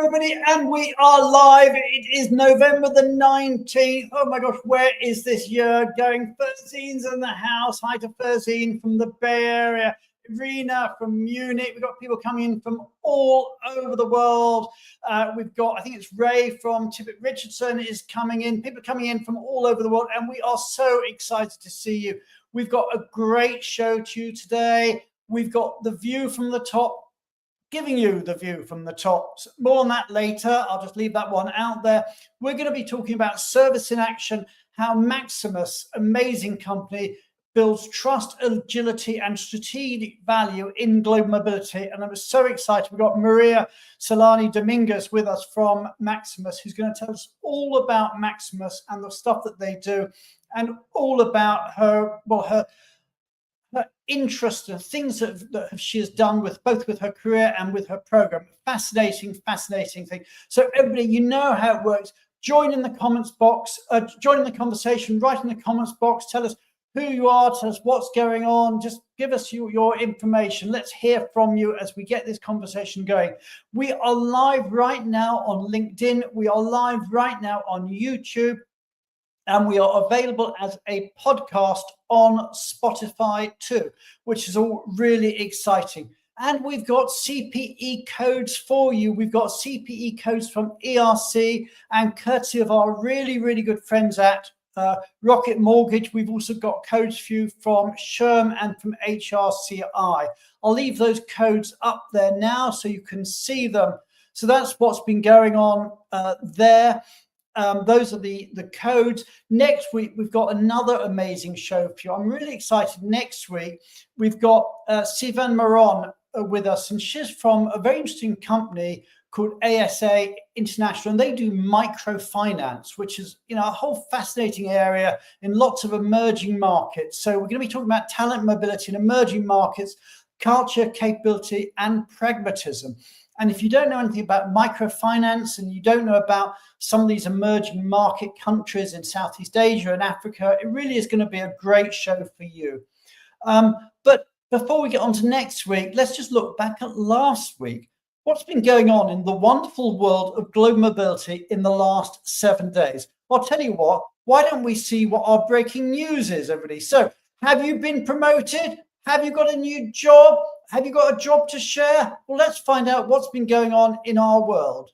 everybody, and we are live. It is November the 19th. Oh my gosh, where is this year going? Ferzine's in the house. Hi to Ferzine from the Bay Area. Rena from Munich. We've got people coming in from all over the world. We've got, I think it's Ray from Tippett Richardson is coming in. People coming in from all over the world, and we are so excited to see you. We've got a great show to you today. We've got the view from the top, giving you the view from the top. More on that later. I'll just leave that one out there. We're going to be talking about service in action, how Maximus, amazing company, builds trust, agility, and strategic value in global mobility. And I'm so excited. We've got Maria Celani Dominguez with us from Maximus, who's going to tell us all about Maximus and the stuff that they do, and all about her interest and things that she has done with both with her career and with her program. Fascinating thing. So everybody, you know how it works. Join in the comments box, join in the conversation, write in the comments box, tell us who you are, tell us what's going on, just give us your information. Let's hear from you as we get this conversation going. We are live right now on LinkedIn. We are live right now on YouTube. And we are available as a podcast on Spotify too, which is all really exciting. And we've got CPE codes for you. We've got CPE codes from ERC and courtesy of our really, really good friends at Rocket Mortgage. We've also got codes for you from SHRM and from HRCI. I'll leave those codes up there now so you can see them. So that's what's been going on there. Those are the codes. Next week, we've got another amazing show for you. I'm really excited. Next week, we've got Sivan Maron with us, and she's from a very interesting company called ASA International, and they do microfinance, which is, you know, a whole fascinating area in lots of emerging markets. So we're going to be talking about talent mobility in emerging markets, culture, capability, and pragmatism. And if you don't know anything about microfinance and you don't know about some of these emerging market countries in Southeast Asia and Africa, it really is going to be a great show for you. But before we get on to next week, let's just look back at last week. What's been going on in the wonderful world of global mobility in the last 7 days? Well, I'll tell you what, why don't we see what our breaking news is, everybody? So have you been promoted? Have you got a new job? Have you got a job to share? Well, let's find out what's been going on in our world.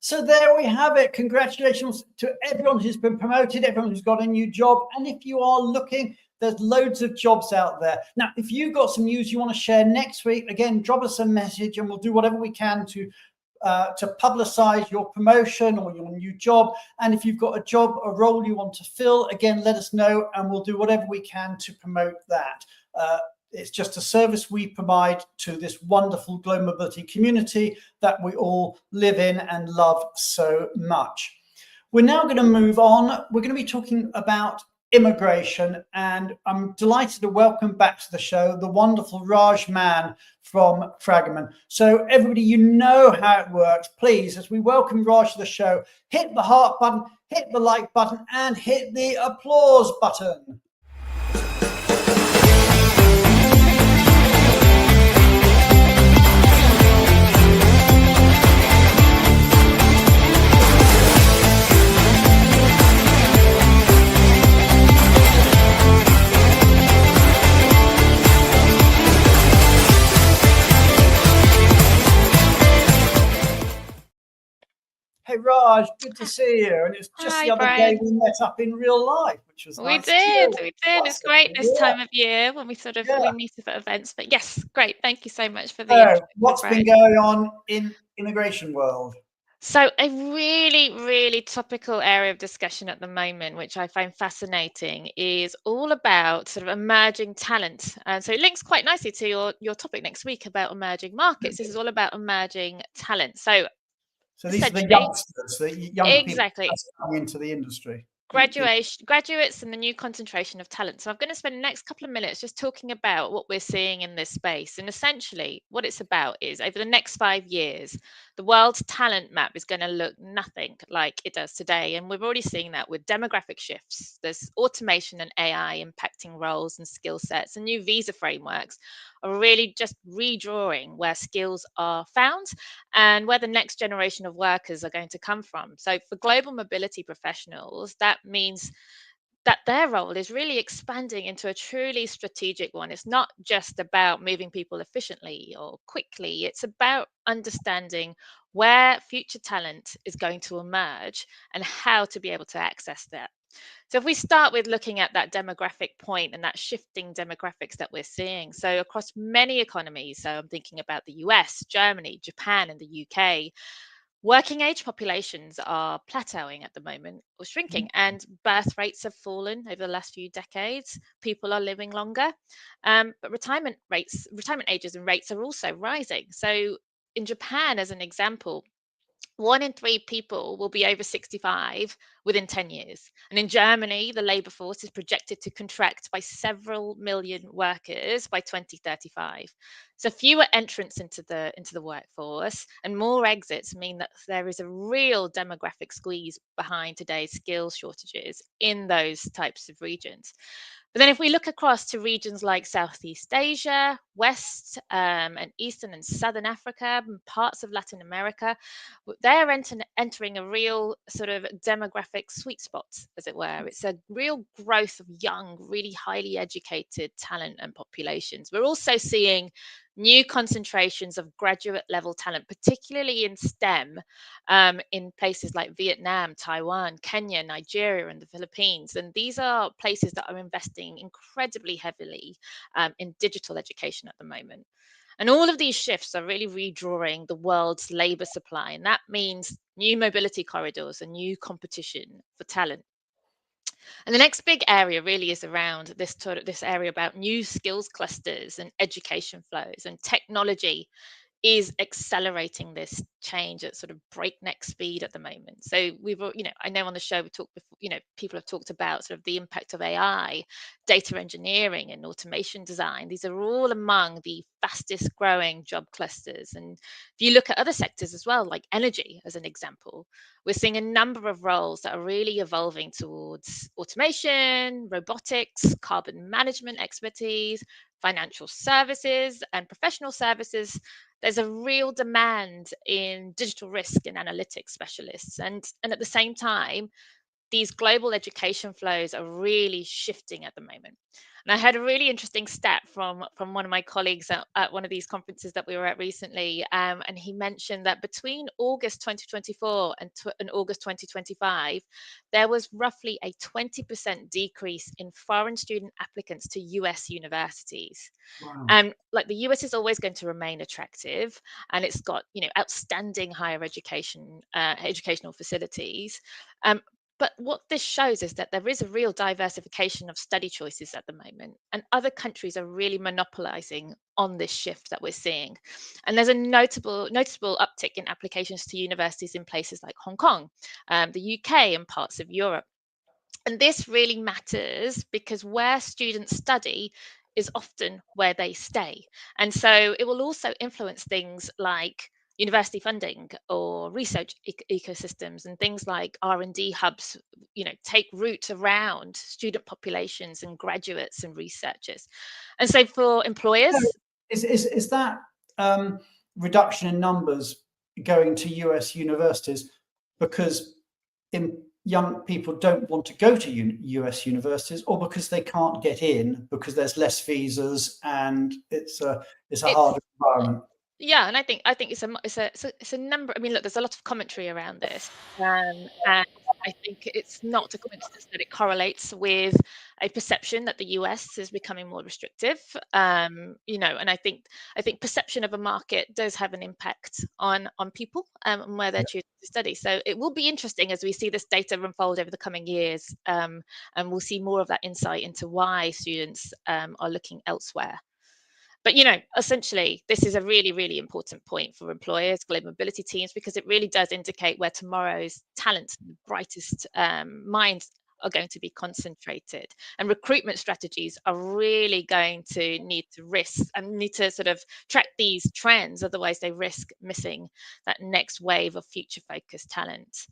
So there we have it. Congratulations to everyone who's been promoted, everyone who's got a new job. And if you are looking, there's loads of jobs out there. Now, if you've got some news you want to share next week, again, drop us a message and we'll do whatever we can to publicize your promotion or your new job. And if you've got a job, a role you want to fill, again, let us know and we'll do whatever we can to promote that. It's just a service we provide to this wonderful global mobility community that we all live in and love so much. We're now going to move on. We're going to be talking about immigration, and I'm delighted to welcome back to the show the wonderful Raj Mann from Fragment. So everybody, you know how it works. Please, as we welcome Raj to the show, hit the heart button, hit the like button, and hit the applause button. Hey, Raj. Raj, good to see you. And it's just Hi, the other Brian. day we met up in real life, which was We nice did. too. We did. It's great this time of year when we we meet up at events. But yes, great. Thank you so much for the introduction, what's been going on in immigration world? So a really, really topical area of discussion at the moment, which I find fascinating, is all about sort of emerging talent. And so it links quite nicely to your topic next week about emerging markets. This is all about emerging talent. So these are the essentially, youngsters, the young people exactly. just coming into the industry. Graduates and the new concentration of talent. So I'm going to spend the next couple of minutes just talking about what we're seeing in this space. And essentially what it's about is over the next 5 years, the world's talent map is going to look nothing like it does today. And we're already seeing that with demographic shifts. There's automation and AI impacting roles and skill sets, and new visa frameworks are really just redrawing where skills are found and where the next generation of workers are going to come from. So for global mobility professionals, that means that their role is really expanding into a truly strategic one. It's not just about moving people efficiently or quickly, it's about understanding where future talent is going to emerge and how to be able to access that. So if we start with looking at that demographic point and that shifting demographics that we're seeing, so across many economies, so I'm thinking about the US, Germany, Japan, and the UK, working age populations are plateauing at the moment or shrinking, and birth rates have fallen over the last few decades. People are living longer, but retirement ages and rates are also rising. So in Japan, as an example, 1 in 3 people will be over 65 within 10 years. And in Germany, the labour force is projected to contract by several million workers by 2035. So fewer entrants into the workforce and more exits mean that there is a real demographic squeeze behind today's skills shortages in those types of regions. But then if we look across to regions like Southeast Asia, West and Eastern and Southern Africa, and parts of Latin America, they're entering a real sort of demographic sweet spot, as it were. It's a real growth of young, really highly educated talent and populations. We're also seeing new concentrations of graduate level talent, particularly in STEM, in places like Vietnam, Taiwan, Kenya, Nigeria, and the Philippines. And these are places that are investing incredibly heavily in digital education at the moment. And all of these shifts are really redrawing the world's labor supply. And that means new mobility corridors and new competition for talent. And the next big area really is around this area about new skills clusters and education flows, and technology is accelerating this change at sort of breakneck speed at the moment. So I know on the show we talked before, people have talked about sort of the impact of AI, data engineering, and automation design. These are all among the fastest growing job clusters. And if you look at other sectors as well, like energy as an example, we're seeing a number of roles that are really evolving towards automation, robotics, carbon management expertise, financial services, and professional services. There's a real demand in digital risk and analytics specialists. And at the same time, these global education flows are really shifting at the moment. And I had a really interesting stat from one of my colleagues at one of these conferences that we were at recently, and he mentioned that between August 2024 and August 2025, there was roughly a 20% decrease in foreign student applicants to US universities. Wow. And like the US is always going to remain attractive, and it's got outstanding higher education, educational facilities. But what this shows is that there is a real diversification of study choices at the moment, and other countries are really monopolizing on this shift that we're seeing. And there's a noticeable uptick in applications to universities in places like Hong Kong, the UK, and parts of Europe. And this really matters because where students study is often where they stay. And so it will also influence things like university funding or research ecosystems, and things like R&D hubs take root around student populations and graduates and researchers. And so for employers, is that reduction in numbers going to US universities because young people don't want to go to US universities, or because they can't get in because there's less visas and it's a harder environment? Yeah, and I think it's a number. I mean, look, there's a lot of commentary around this, and I think it's not a coincidence that it correlates with a perception that the US is becoming more restrictive. And I think perception of a market does have an impact on people and where they're choosing to study. So it will be interesting as we see this data unfold over the coming years, and we'll see more of that insight into why students are looking elsewhere. But essentially, this is a really, really important point for employers, global mobility teams, because it really does indicate where tomorrow's talent, the brightest minds are going to be concentrated. And recruitment strategies are really going to need to risk and need to sort of track these trends, otherwise they risk missing that next wave of future focused talent.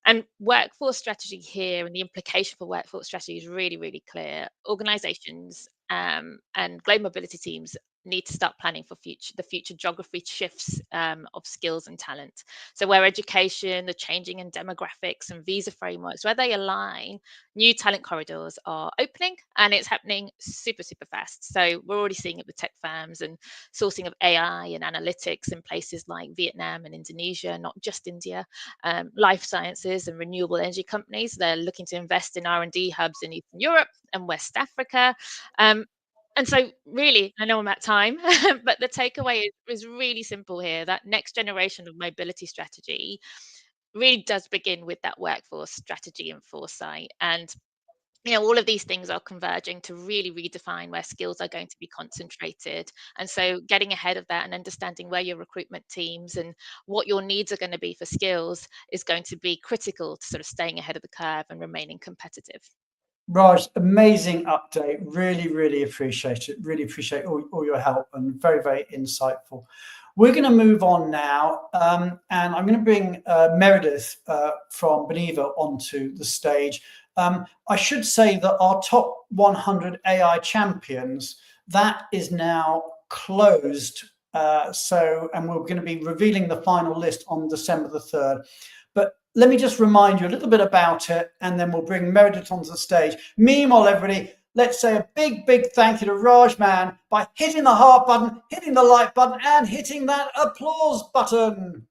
And workforce strategy here and the implication for workforce strategy is really, really clear. Organizations and global mobility teams need to start planning for the future geography shifts of skills and talent. So where education, the changing in demographics and visa frameworks, where they align, new talent corridors are opening, and it's happening super, super fast. So we're already seeing it with tech firms and sourcing of AI and analytics in places like Vietnam and Indonesia, not just India. Life sciences and renewable energy companies, they're looking to invest in R&D hubs in Eastern Europe and West Africa. And so really, I know I'm at time, but the takeaway is really simple here. That next generation of mobility strategy really does begin with that workforce strategy and foresight. And all of these things are converging to really redefine where skills are going to be concentrated. And so getting ahead of that and understanding where your recruitment teams and what your needs are going to be for skills is going to be critical to sort of staying ahead of the curve and remaining competitive. Raj, amazing update. Really, really appreciate it. Really appreciate all your help, and very, very insightful. We're going to move on now, and I'm going to bring Meredith from Beneva onto the stage. I should say that our top 100 AI champions, that is now closed. And we're going to be revealing the final list on December the 3rd. But let me just remind you a little bit about it, and then we'll bring Meredith onto the stage. Meanwhile, everybody, let's say a big, big thank you to Raj Man by hitting the heart button, hitting the like button, and hitting that applause button.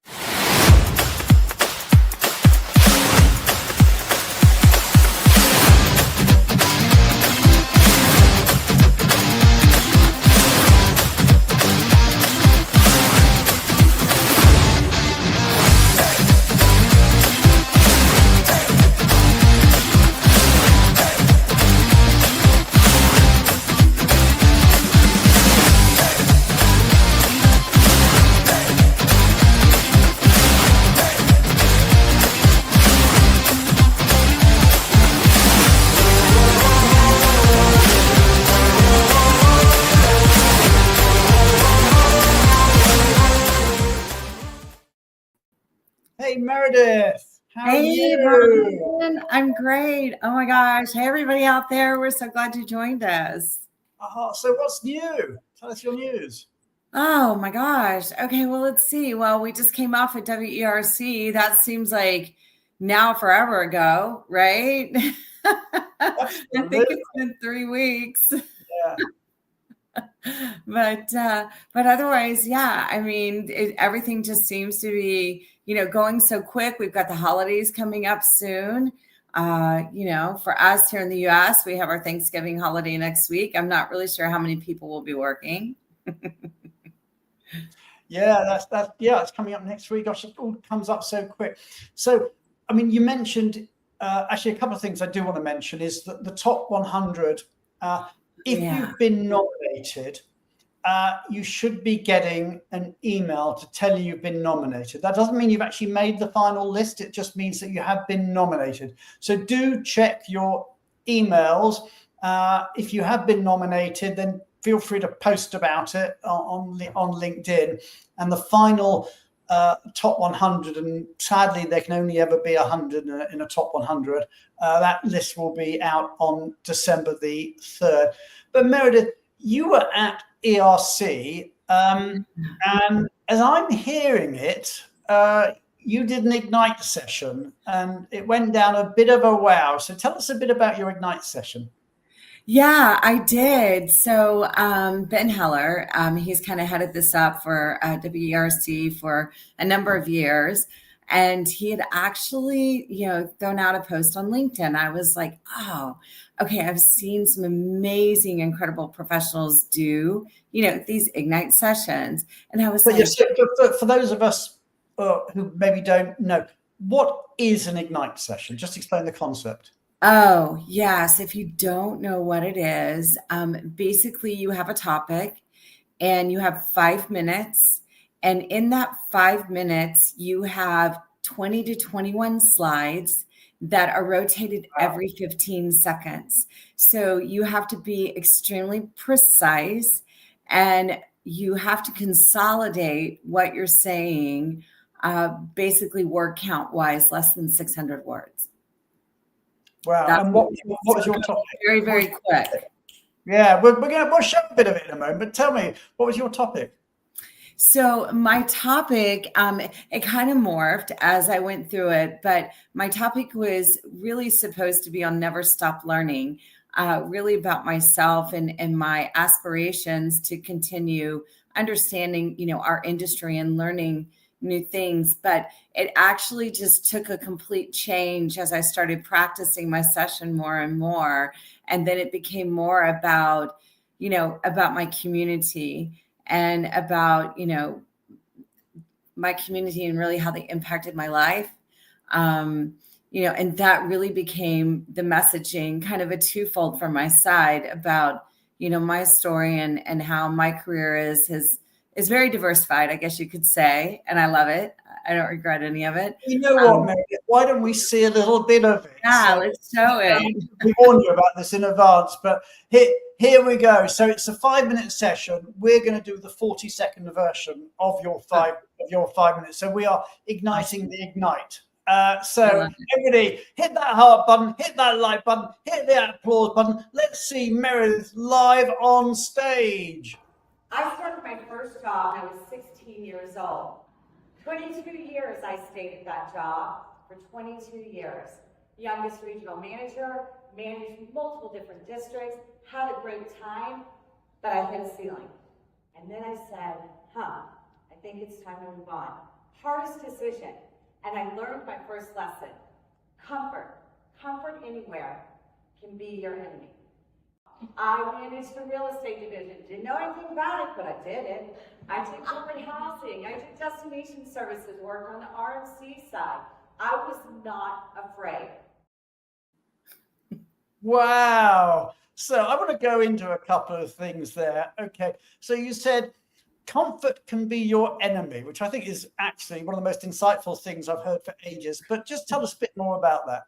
Hey, Meredith. How are you? Brian, I'm great. Oh my gosh. Hey, everybody out there. We're so glad you joined us. So what's new? Tell us your news. Oh my gosh. Okay, well, let's see. Well, we just came off at WERC. That seems like now forever ago, right? I think it's been 3 weeks. Yeah. But otherwise, yeah, I mean, everything just seems to be, going so quick. We've got the holidays coming up soon. For us here in the US, we have our Thanksgiving holiday next week. I'm not really sure how many people will be working. Yeah, it's coming up next week. Gosh, it all comes up so quick. So, I mean, you mentioned actually a couple of things I do want to mention is that the top 100, if you've been nominated, you should be getting an email to tell you you've been nominated. That doesn't mean you've actually made the final list. It just means that you have been nominated. So do check your emails. If you have been nominated, then feel free to post about it on LinkedIn. And the final top 100, and sadly there can only ever be 100 in a top 100. That list will be out on December the 3rd. But Meredith, you were at ERC, and as I'm hearing it, you did an Ignite session, and it went down a bit of a wow. So tell us a bit about your Ignite session. Yeah, I did. So Ben Heller, he's kind of headed this up for WERC for a number of years. And he had actually, thrown out a post on LinkedIn. I was like, oh, okay, I've seen some amazing, incredible professionals do, these Ignite sessions. And I was But like, yes, for those of us who maybe don't know, what is an Ignite session? Just explain the concept. oh, yes. If you don't know what it is, basically you have a topic and you have 5 minutes. And in that 5 minutes, you have 20 to 21 slides that are rotated every 15 seconds. So you have to be extremely precise and you have to consolidate what you're saying, basically word count wise, less than 600 words. Wow. That's and what was your topic? Very, very quick. Yeah, we'll show a bit of it in a moment, but tell me, what was your topic? So my topic, it kind of morphed as I went through it, but my topic was really supposed to be on Never Stop Learning, really about myself and my aspirations to continue understanding, our industry and learning new things. But it actually just took a complete change as I started practicing my session more and more. And then it became more about, about my community and about, my community and really how they impacted my life. And that really became the messaging, kind of a twofold from my side about, my story and how my career is very diversified, I guess you could say. And I love it. I don't regret any of it. You know what, Mary? Why don't we see a little bit of it? Yeah, let's show it. We warned you about this in advance, but here we go. So it's a 5-minute session. We're going to do the 40-second version of your 5 minutes. So we are igniting the Ignite. So everybody, hit that heart button, hit that like button, hit the applause button. Let's see Meredith live on stage. I started my first job when I was 16 years old. 22 years I stayed at that job, for 22 years. Youngest regional manager, managed multiple different districts, had a great time, but I hit a ceiling. And then I said, I think it's time to move on. Hardest decision, and I learned my first lesson. Comfort anywhere can be your enemy. I managed the real estate division. Didn't know anything about it, but I did it. I did corporate housing. I did destination services, worked on the RMC side. I was not afraid. Wow. So I want to go into a couple of things there. Okay. So you said comfort can be your enemy, which I think is actually one of the most insightful things I've heard for ages. But just tell us a bit more about that.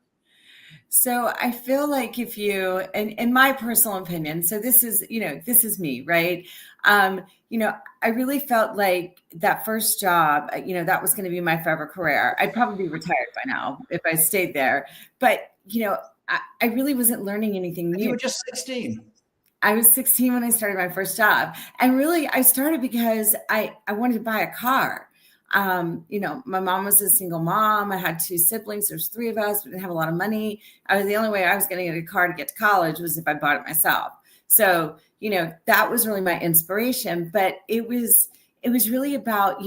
So I feel like if you, in my personal opinion, so this is me, right? I really felt like that first job, that was going to be my forever career. I'd probably be retired by now if I stayed there. But, I really wasn't learning anything new. You were just 16. I was 16 when I started my first job. And really, I started because I wanted to buy a car. My mom was a single mom. I had 2 siblings. There's 3 of us. We didn't have a lot of money. The only way I was going to get a car to get to college was if I bought it myself. So, that was really my inspiration. But it was really about,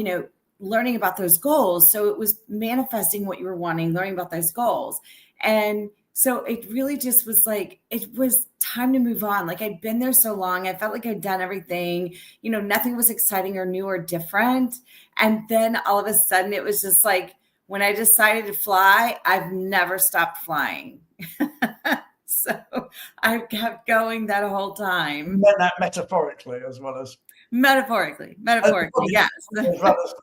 learning about those goals. So it was manifesting what you were wanting, learning about those goals. And so it really just was like, it was time to move on. Like I'd been there so long. I felt like I'd done everything, nothing was exciting or new or different. And then all of a sudden it was just like, when I decided to fly, I've never stopped flying. So I kept going that whole time. You meant that metaphorically as well as metaphorically, yes. As well as,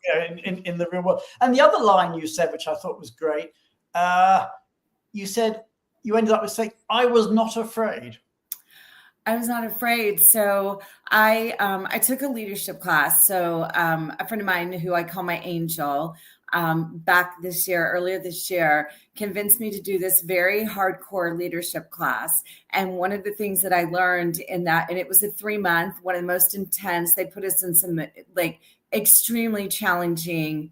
in the real world. And the other line you said, which I thought was great, you said, you ended up with saying, I was not afraid. I was not afraid. So I took a leadership class. So a friend of mine who I call my angel, earlier this year, convinced me to do this very hardcore leadership class. And one of the things that I learned in that, and it was a 3-month, one of the most intense, they put us in some like extremely challenging,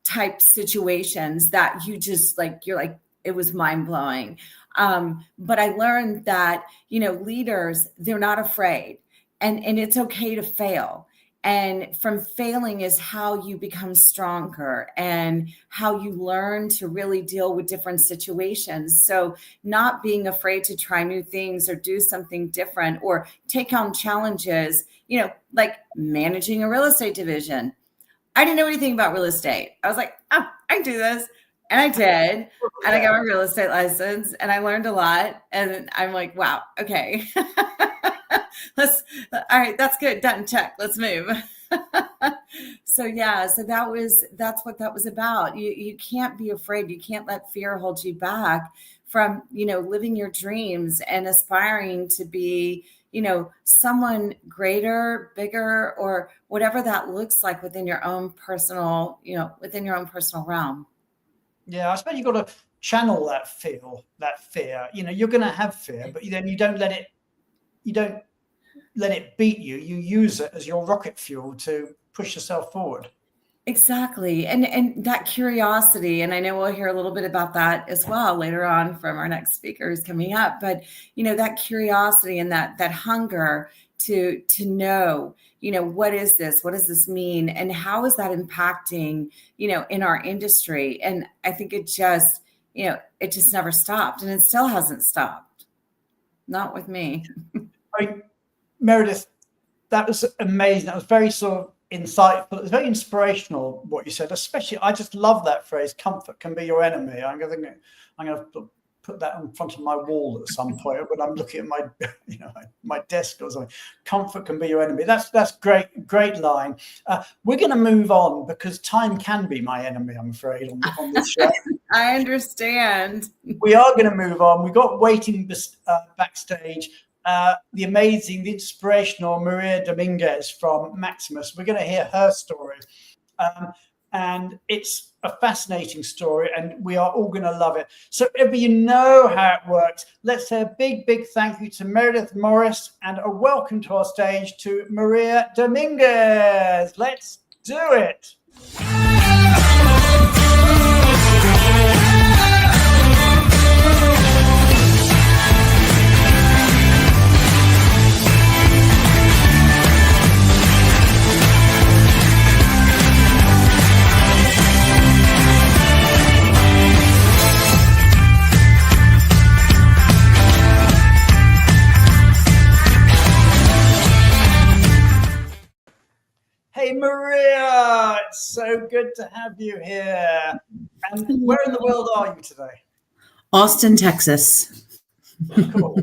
type situations that you just like, you're like, it was mind blowing. But I learned that, leaders, they're not afraid, and it's okay to fail. And from failing is how you become stronger and how you learn to really deal with different situations. So not being afraid to try new things or do something different or take on challenges, like managing a real estate division. I didn't know anything about real estate. I was like, I can do this. And I did. And I got my real estate license and I learned a lot. And I'm like, wow, okay. All right, that's good. Done. Check. Let's move. So that's what that was about. You can't be afraid. You can't let fear hold you back from, living your dreams and aspiring to be, someone greater, bigger, or whatever that looks like within your own personal, realm. Yeah, I suppose you've got to channel that fear. You're going to have fear, but then you don't let it beat you. You use it as your rocket fuel to push yourself forward. Exactly. And that curiosity, and I know we'll hear a little bit about that as well later on from our next speakers coming up, but that curiosity and that hunger to know, what is this? What does this mean? And how is that impacting, in our industry? And I think it just never stopped, and it still hasn't stopped. Not with me. Meredith, that was amazing. That was very sort of insightful. It was very inspirational what you said. Especially, I just love that phrase. Comfort can be your enemy. I'm going to put that in front of my wall at some point when I'm looking at my, my desk or something. Comfort can be your enemy. That's great line. We're going to move on because time can be my enemy, I'm afraid, on this show. I understand. We are going to move on. We've got waiting backstage. The amazing, the inspirational Maria Dominguez from Maximus. We're going to hear her story. And it's a fascinating story, and we are all going to love it. So if you know how it works, let's say a big, big thank you to Meredith Morris and a welcome to our stage to Maria Dominguez. Let's do it. Hey, Maria, it's so good to have you here. And where in the world are you today? Austin, Texas. Cool.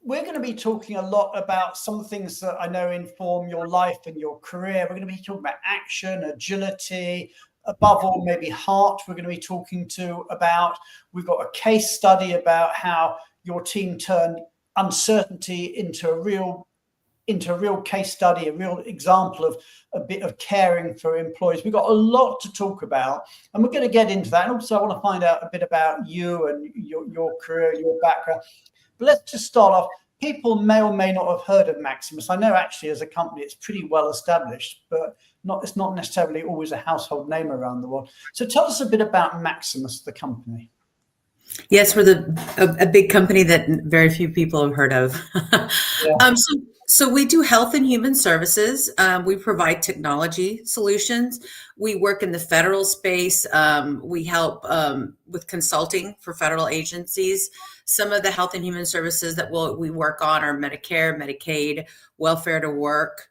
We're going to be talking a lot about some things that I know inform your life and your career. We're going to be talking about action, agility, above all, maybe heart. We're going to be talking we've got a case study about how your team turned uncertainty into a real case study, a real example of a bit of caring for employees. We've got a lot to talk about, and we're going to get into that. And also I want to find out a bit about you and your career, your background. But let's just start off. People may or may not have heard of Maximus. I know actually as a company, it's pretty well established, but it's not necessarily always a household name around the world. So tell us a bit about Maximus, the company. Yes, we're a big company that very few people have heard of. Yeah. So we do health and human services. We provide technology solutions. We work in the federal space. We help with consulting for federal agencies. Some of the health and human services that we work on are Medicare, Medicaid, welfare to work.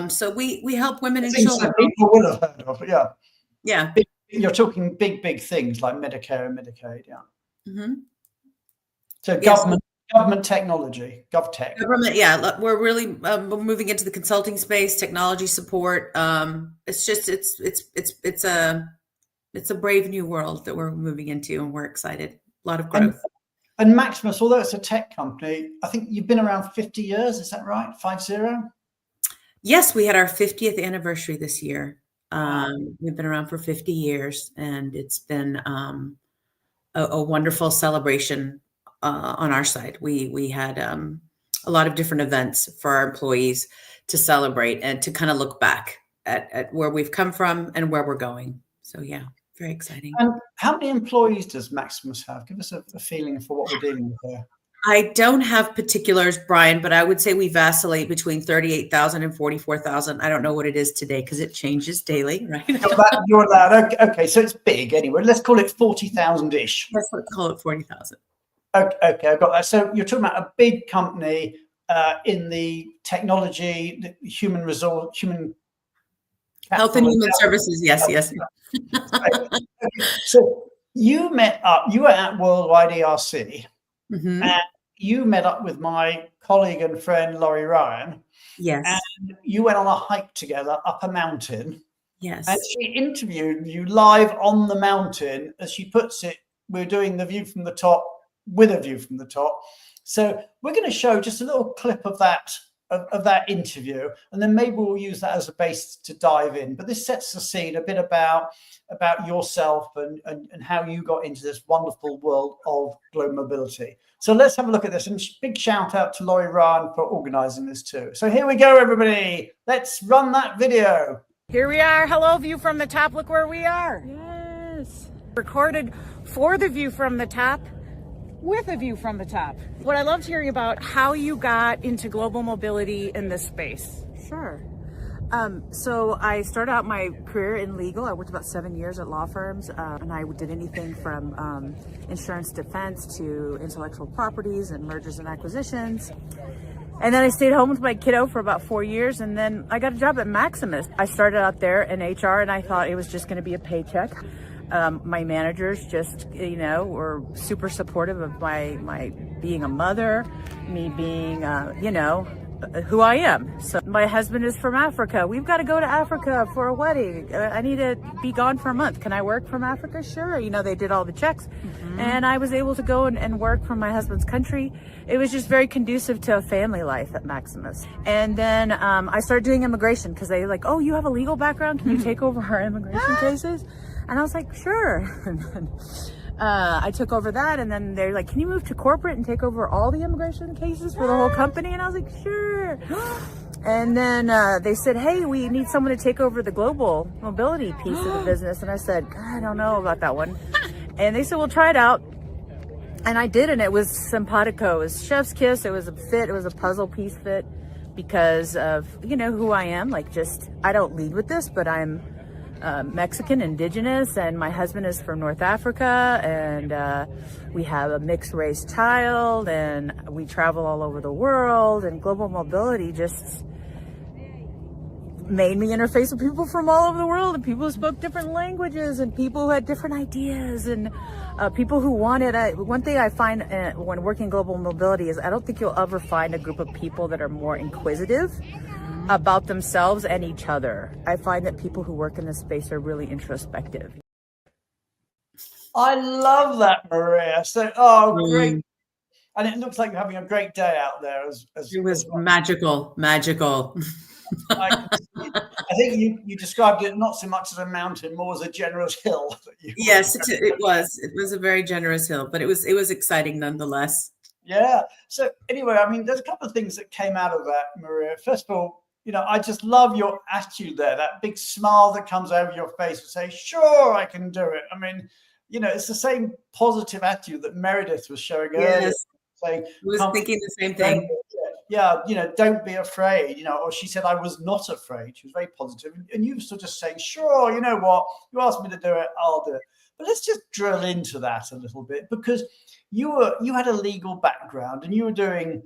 So we help women and children. People will have heard of, yeah. Yeah. You're talking big things like Medicare and Medicaid, yeah. Mm-hmm. So government technology, GovTech. Government, yeah. We're really moving into the consulting space, technology support. It's a brave new world that we're moving into, and we're excited. A lot of growth. And Maximus, although it's a tech company, I think you've been around 50 years. Is that right? 50? Yes, we had our 50th anniversary this year. We've been around for 50 years, and it's been a wonderful celebration on our side. We had a lot of different events for our employees to celebrate and to kind of look back at where we've come from and where we're going. So yeah, Very exciting. And how many employees does Maximus have? Give us a feeling for what we're dealing with here. I don't have particulars, Brian, but I would say we vacillate between 38,000 and 44,000. I don't know what it is today because it changes daily, right? You're allowed. Okay, so it's big anyway. Let's call it 40,000-ish. Let's call it 40,000. Okay, I've got that. So you're talking about a big company in the technology, the human resource, human health and human services. Yes. So you met up. You were at Worldwide ERC. Mm-hmm. And you met up with my colleague and friend Laurie Ryan. Yes. And you went on a hike together up a mountain. Yes. And she interviewed you live on the mountain. As she puts it, we're doing the view from the top with a view from the top. So we're going to show just a little clip of that interview, and then maybe we'll use that as a base to dive in. But this sets the scene a bit about yourself and how you got into this wonderful world of global mobility. So let's have a look at this, and big shout out to Laurie Ryan for organizing this too. So here we go, everybody. Let's run that video. Here we are. Hello, view from the top. Look where we are. Yes. Recorded for the view from the top, with a view from the top. What I loved hearing about how you got into global mobility in this space. Sure. So I started out my career in legal. I worked about 7 years at law firms, and I did anything from insurance defense to intellectual properties and mergers and acquisitions. And then I stayed home with my kiddo for about 4 years, and then I got a job at Maximus. I started out there in HR, and I thought it was just going to be a paycheck. My managers just, were super supportive of my being a mother, me being, who I am. So my husband is from Africa. We've got to go to Africa for a wedding. I need to be gone for a month. Can I work from Africa? Sure. They did all the checks. Mm-hmm. And I was able to go and work from my husband's country. It was just very conducive to a family life at Maximus. And then I started doing immigration because they were like, oh, you have a legal background? Can you take over our immigration cases? And I was like, sure. And then, I took over that, and then they're like, can you move to corporate and take over all the immigration cases for the whole company? And I was like, sure. And then they said, hey, we need someone to take over the global mobility piece of the business. And I said, I don't know about that one. And they said, well, try it out. And I did, and it was simpatico. It was chef's kiss. It was a fit. It was a puzzle piece fit because of, who I am. I don't lead with this, but I'm Mexican, indigenous, and my husband is from North Africa, and we have a mixed race child, and we travel all over the world, and global mobility just made me interface with people from all over the world, and people who spoke different languages, and people who had different ideas, and people who wanted. One thing I find when working global mobility is I don't think you'll ever find a group of people that are more inquisitive about themselves and each other. I find that people who work in this space are really introspective. I love that, Maria. So, great. And it looks like you're having a great day out there. It was magical. I think you described it not so much as a mountain, more as a generous hill. Yes, it was. It was a very generous hill, but it was exciting nonetheless. Yeah. So anyway, there's a couple of things that came out of that, Maria. First of all, I just love your attitude there, that big smile that comes over your face and say, sure, I can do it. It's the same positive attitude that Meredith was showing earlier. Saying, I was thinking the same thing. Yeah, don't be afraid, or she said, I was not afraid. She was very positive. And you were just saying, sure, you know what, you asked me to do it, I'll do it. But let's just drill into that a little bit, because you had a legal background and you were doing,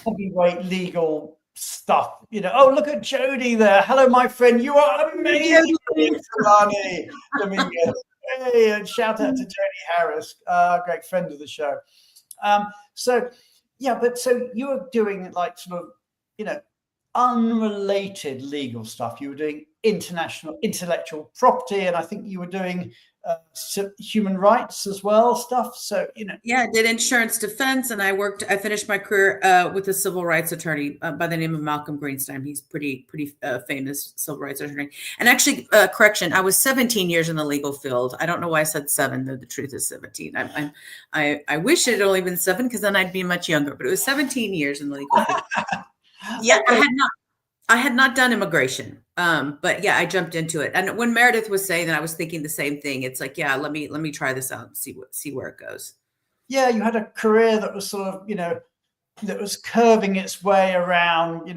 heavyweight legal stuff. Oh, look at Jody there. Hello, my friend. You are amazing, Celani Dominguez. Hey, and shout out to Jody Harris, great friend of the show. So you were doing unrelated legal stuff. You were doing international intellectual property, and I think you were doing human rights as well stuff. So I did insurance defense, and I finished my career with a civil rights attorney by the name of Malcolm Greenstein. He's pretty famous civil rights attorney. And actually, correction, I was 17 years in the legal field. I don't know why I said 7, though the truth is 17. I wish it had only been 7, because then I'd be much younger, but it was 17 years in the legal field. Yeah, I had not done immigration. But yeah, I jumped into it. And when Meredith was saying that, I was thinking the same thing. It's like, yeah, let me try this out and see where it goes. Yeah, you had a career that was sort of, that was curving its way around,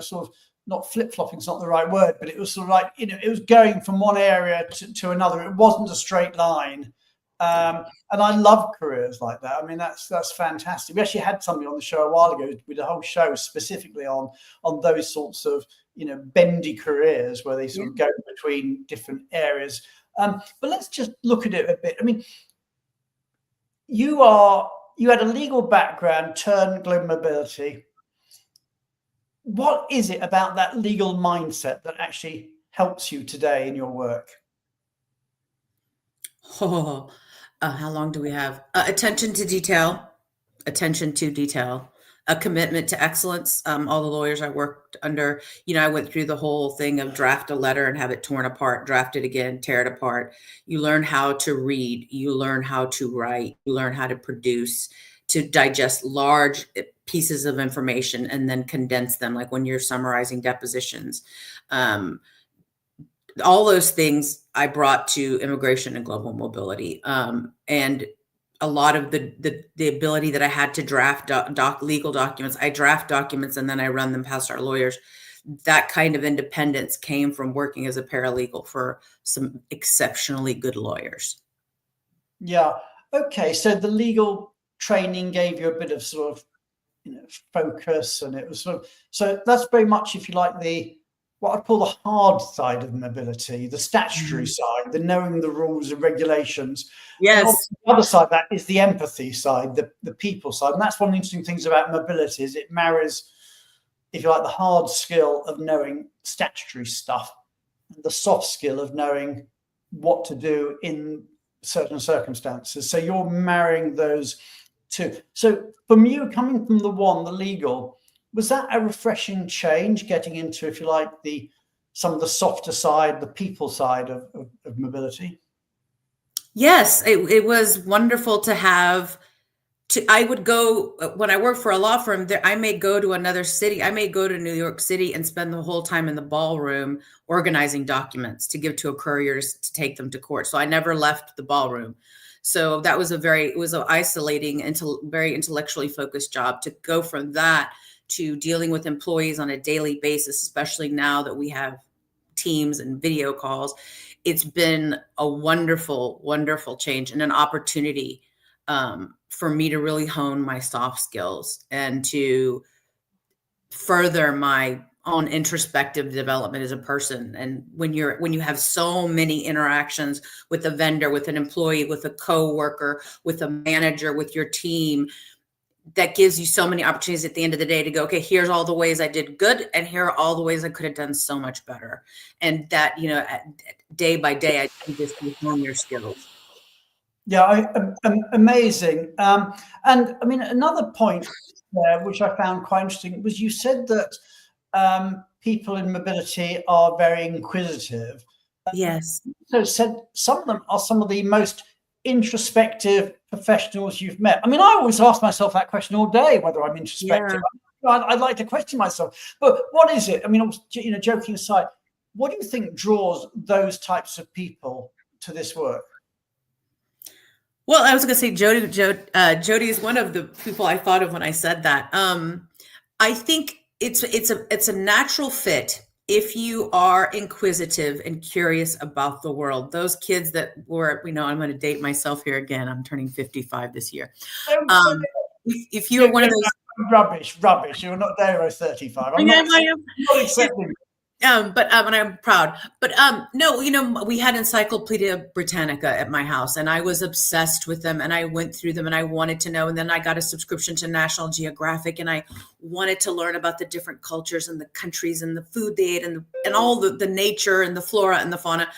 sort of, not flip-flopping is not the right word, but it was sort of like, it was going from one area to another. It wasn't a straight line. And I love careers like that. I mean, that's fantastic. We actually had somebody on the show a while ago with a whole show specifically on those sorts of, bendy careers where they sort of go between different areas. But let's just look at it a bit. I mean, you had a legal background turned global mobility. What is it about that legal mindset that actually helps you today in your work? Oh, how long do we have? Attention to detail, a commitment to excellence. All the lawyers I worked under, I went through the whole thing of draft a letter and have it torn apart, draft it again, tear it apart. You learn how to read, you learn how to write, you learn how to produce, to digest large pieces of information and then condense them, like when you're summarizing depositions. All those things I brought to immigration and global mobility. And a lot of the ability that I had to draft legal documents, I draft documents and then I run them past our lawyers. That kind of independence came from working as a paralegal for some exceptionally good lawyers. Yeah. Okay. So the legal training gave you a bit of sort of, focus, and it was sort of, so that's very much, if you like, what I call the hard side of mobility, the statutory side, the knowing the rules and regulations. Yes. The other side of that is the empathy side, the people side. And that's one of the interesting things about mobility, is it marries, if you like, the hard skill of knowing statutory stuff, and the soft skill of knowing what to do in certain circumstances. So you're marrying those two. So from you, coming from the legal, was that a refreshing change, getting into, if you like, some of the softer side, the people side of mobility? Yes, it was wonderful to have. I would go, when I worked for a law firm, I may go to another city. I may go to New York City and spend the whole time in the ballroom organizing documents to give to a courier to take them to court. So I never left the ballroom. So that was it was an isolating, very intellectually focused job, to go from that to dealing with employees on a daily basis, especially now that we have Teams and video calls. It's been a wonderful, wonderful change and an opportunity for me to really hone my soft skills and to further my own introspective development as a person. And when you have so many interactions with a vendor, with an employee, with a coworker, with a manager, with your team, that gives you so many opportunities at the end of the day to go, okay, here's all the ways I did good, and here are all the ways I could have done so much better. And that, day by day, I do this to hone your skills. Yeah, amazing. And I mean, another point there, which I found quite interesting, was you said that people in mobility are very inquisitive. Yes. So said some of them are some of the most introspective professionals you've met. I mean, I always ask myself that question all day, whether I'm introspective. Yeah. I'd like to question myself. But what is it? I mean, joking aside, what do you think draws those types of people to this work? Well, I was going to say Jody is one of the people I thought of when I said that. I think it's a natural fit if you are inquisitive and curious about the world. Those kids that were, I'm going to date myself here again. I'm turning 55 this year. If you're one of those rubbish, you're not there at 35. I'm not accepting. And I'm proud. But no, we had Encyclopedia Britannica at my house, and I was obsessed with them, and I went through them, and I wanted to know. And then I got a subscription to National Geographic, and I wanted to learn about the different cultures and the countries and the food they ate and all the nature and the flora and the fauna.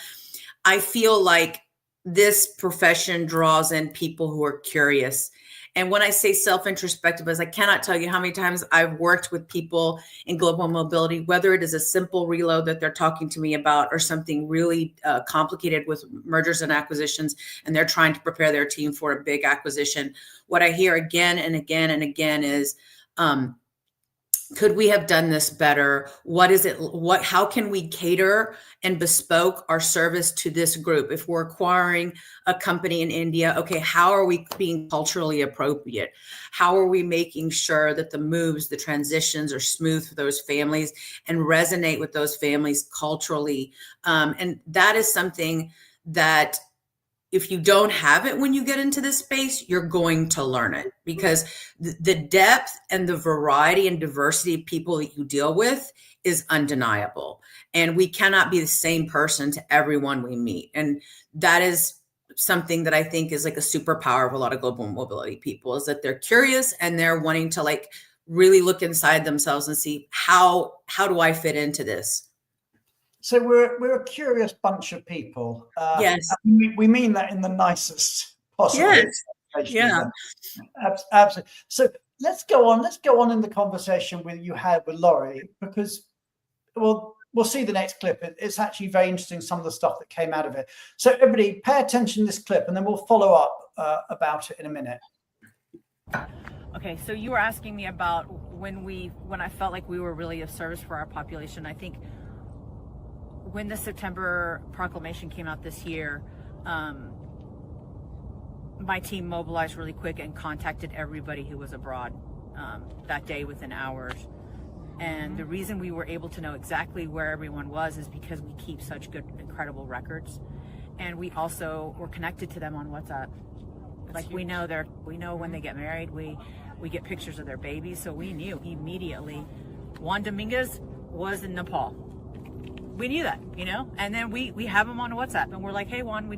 I feel like this profession draws in people who are curious. And when I say self-introspective, I cannot tell you how many times I've worked with people in global mobility, whether it is a simple reload that they're talking to me about or something really complicated with mergers and acquisitions, and they're trying to prepare their team for a big acquisition. What I hear again and again and again is Could we have done this better? How can we cater and bespoke our service to this group? If we're acquiring a company in India, okay, how are we being culturally appropriate? How are we making sure that the moves, the transitions are smooth for those families and resonate with those families culturally? And that is something that if you don't have it when you get into this space, you're going to learn it, because the depth and the variety and diversity of people that you deal with is undeniable. And we cannot be the same person to everyone we meet. And that is something that I think is like a superpower of a lot of global mobility people, is that they're curious and they're wanting to like really look inside themselves and see how do I fit into this? So we're a curious bunch of people. Yes, we mean that in the nicest possible. Yes. Yeah, absolutely. So let's go on in the conversation you had with Laurie, because we'll see the next clip. It's actually very interesting, some of the stuff that came out of it. So everybody, pay attention to this clip, and then we'll follow up about it in a minute. Okay, so you were asking me about when I felt like we were really of service for our population. I think when the September Proclamation came out this year, my team mobilized really quick and contacted everybody who was abroad that day within hours. And the reason we were able to know exactly where everyone was is because we keep such good, incredible records. And we also were connected to them on WhatsApp. Like we know when they get married, we get pictures of their babies. So we knew immediately Juan Dominguez was in Nepal. We knew that, and then we have them on WhatsApp, and we're like, hey Juan,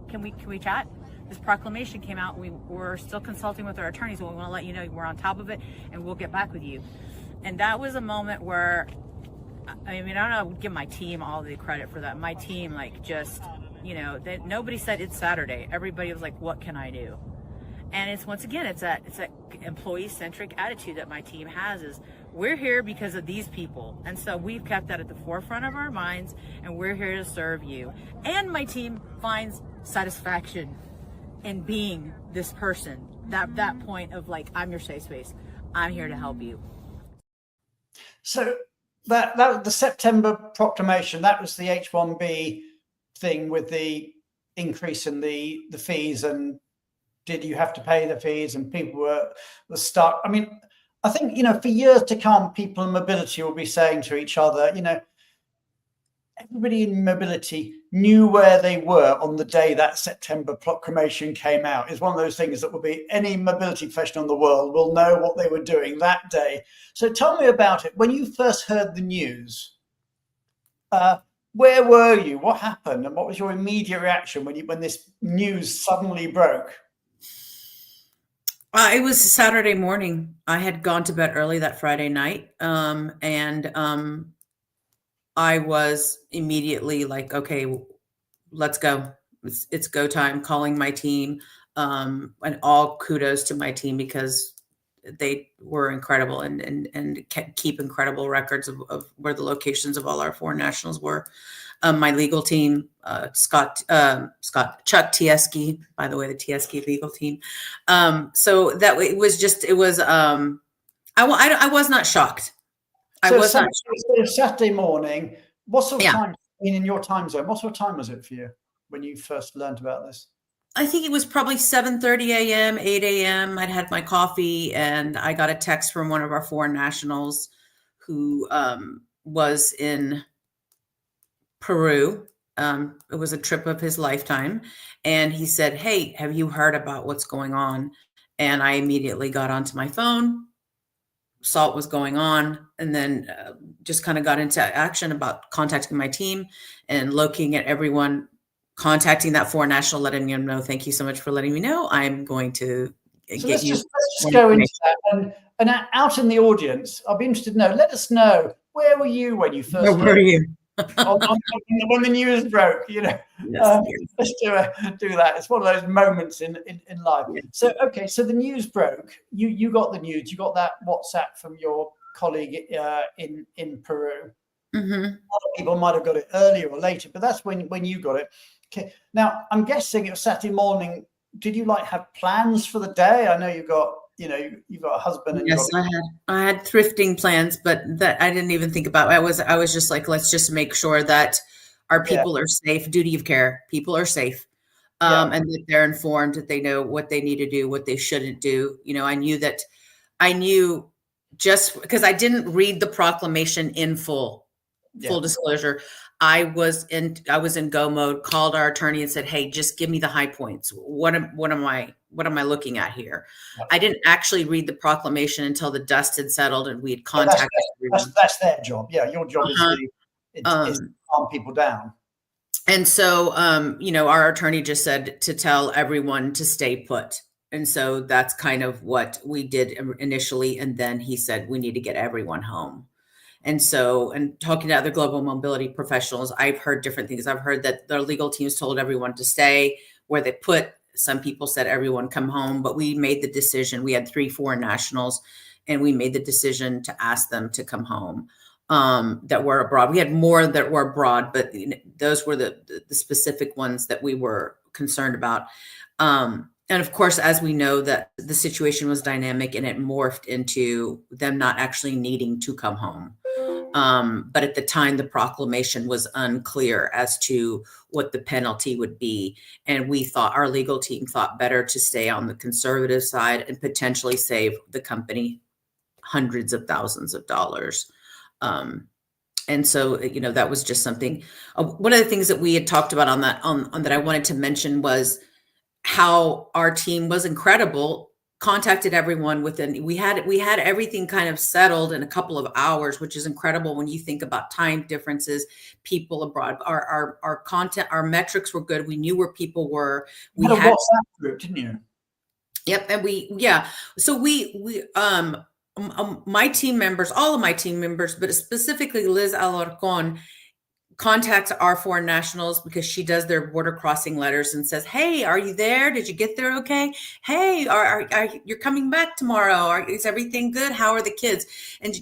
can we chat? This proclamation came out. We're still consulting with our attorneys, but we want to let you know we're on top of it and we'll get back with you. And that was a moment where, I don't know, I would give my team all the credit for that. My team, nobody said it's Saturday. Everybody was like, what can I do? And it's, once again, it's that employee-centric attitude that my team has, is we're here because of these people. And so we've kept that at the forefront of our minds, and we're here to serve you. And my team finds satisfaction in being this person, that point of like, I'm your safe space. I'm here to help you. So that the September Proclamation, that was the H-1B thing with the increase in the fees, and did you have to pay the fees, and people were stuck. I think, for years to come, people in mobility will be saying to each other, everybody in mobility knew where they were on the day that September Proclamation came out. It's one of those things that will be, any mobility professional in the world will know what they were doing that day. So tell me about it. When you first heard the news, where were you? What happened? And what was your immediate reaction when this news suddenly broke? It was Saturday morning. I had gone to bed early that Friday night. And I was immediately like, okay, let's go. It's go time, calling my team. And all kudos to my team, because they were incredible and keep incredible records of where the locations of all our foreign nationals were. My legal team, Chuck Tieski, by the way, the Tieski legal team. So that I was not shocked. Saturday morning, what sort of time, in your time zone, what sort of time was it for you when you first learned about this? I think it was probably 7:30 a.m., 8 a.m. I'd had my coffee, and I got a text from one of our foreign nationals who was in Peru. It was a trip of his lifetime. And he said, hey, have you heard about what's going on? And I immediately got onto my phone, saw what was going on, and then just kind of got into action about contacting my team and looking at everyone, contacting that foreign national, letting him know, thank you so much for letting me know. I'm going to let's just go into that. And out in the audience, I'll be interested to know, let us know, where were you when you first Where were you? when the news broke, Yes. Let's do that. It's one of those moments in life. Yes. So, okay, so the news broke. You got the news. You got that WhatsApp from your colleague in Peru. Mm-hmm. Other people might have got it earlier or later, but that's when you got it. Okay. Now, I'm guessing it was Saturday morning. Did you have plans for the day? I know you got you've got a husband and Yes, I had thrifting plans, but that I didn't even think about. I was just like, let's just make sure that our people are safe. Duty of care. People are safe. And that they're informed, that they know what they need to do, what they shouldn't do. I knew just because I didn't read the proclamation in full disclosure. I was in go mode, called our attorney and said, hey, just give me the high points. What am I looking at here? I didn't actually read the proclamation until the dust had settled and we had contacted everyone. That's their job. Yeah. Your job is to calm people down. And so, our attorney just said to tell everyone to stay put. And so that's kind of what we did initially. And then he said, we need to get everyone home. And so, and talking to other global mobility professionals, I've heard different things. I've heard that their legal teams told everyone to stay where they put. Some people said everyone come home, but we made the decision. We had 3 foreign nationals and we made the decision to ask them to come home. That were abroad. We had more that were abroad, but those were the specific ones that we were concerned about. And of course, as we know, that the situation was dynamic and it morphed into them not actually needing to come home. But at the time, the proclamation was unclear as to what the penalty would be. And our legal team thought better to stay on the conservative side and potentially save the company hundreds of thousands of dollars. And so, that was just something. One of the things that we had talked about on that I wanted to mention was how our team was incredible, contacted everyone within, we had everything kind of settled in a couple of hours, which is incredible when you think about time differences, people abroad, our content, our metrics were good. We knew where people were. We had a WhatsApp group, didn't you? Yep. And so my team members, all of my team members, but specifically Liz Alarcon, contacts our foreign nationals because she does their border crossing letters and says, hey, are you there? Did you get there okay? Hey, are you're coming back tomorrow? Is everything good? How are the kids? And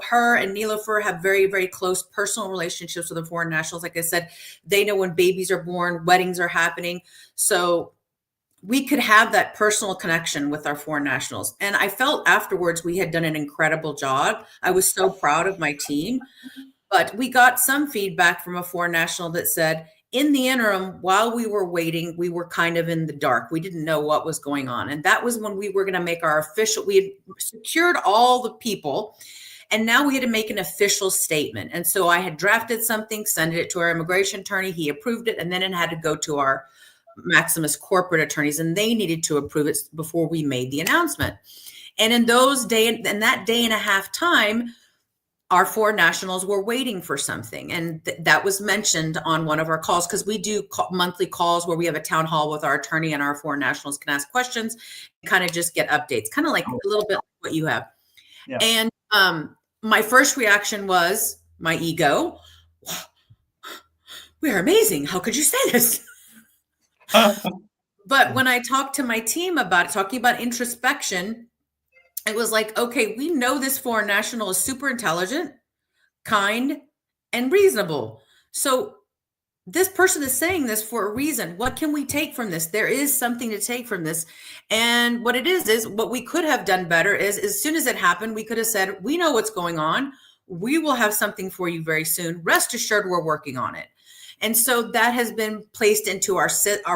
her and Nilofer have very, very close personal relationships with the foreign nationals. Like I said, they know when babies are born, weddings are happening. So we could have that personal connection with our foreign nationals. And I felt afterwards we had done an incredible job. I was so proud of my team. But we got some feedback from a foreign national that said, in the interim, while we were waiting, we were kind of in the dark. We didn't know what was going on. And that was when we were going to make our we had secured all the people. And now we had to make an official statement. And so I had drafted something, sent it to our immigration attorney. He approved it. And then it had to go to our Maximus corporate attorneys. And they needed to approve it before we made the announcement. And in that day and a half time, our foreign nationals were waiting for something. And that was mentioned on one of our calls, because we do monthly calls where we have a town hall with our attorney and our foreign nationals can ask questions and kind of just get updates, kind of like a little bit like what you have. Yeah. And my first reaction was my ego. We're amazing. How could you say this? But when I talked to my team about it, talking about introspection, it was like, okay, we know this foreign national is super intelligent, kind, and reasonable. So this person is saying this for a reason. What can we take from this? There is something to take from this. And what it is what we could have done better is, as soon as it happened, we could have said, we know what's going on. We will have something for you very soon. Rest assured, we're working on it. And so that has been placed into our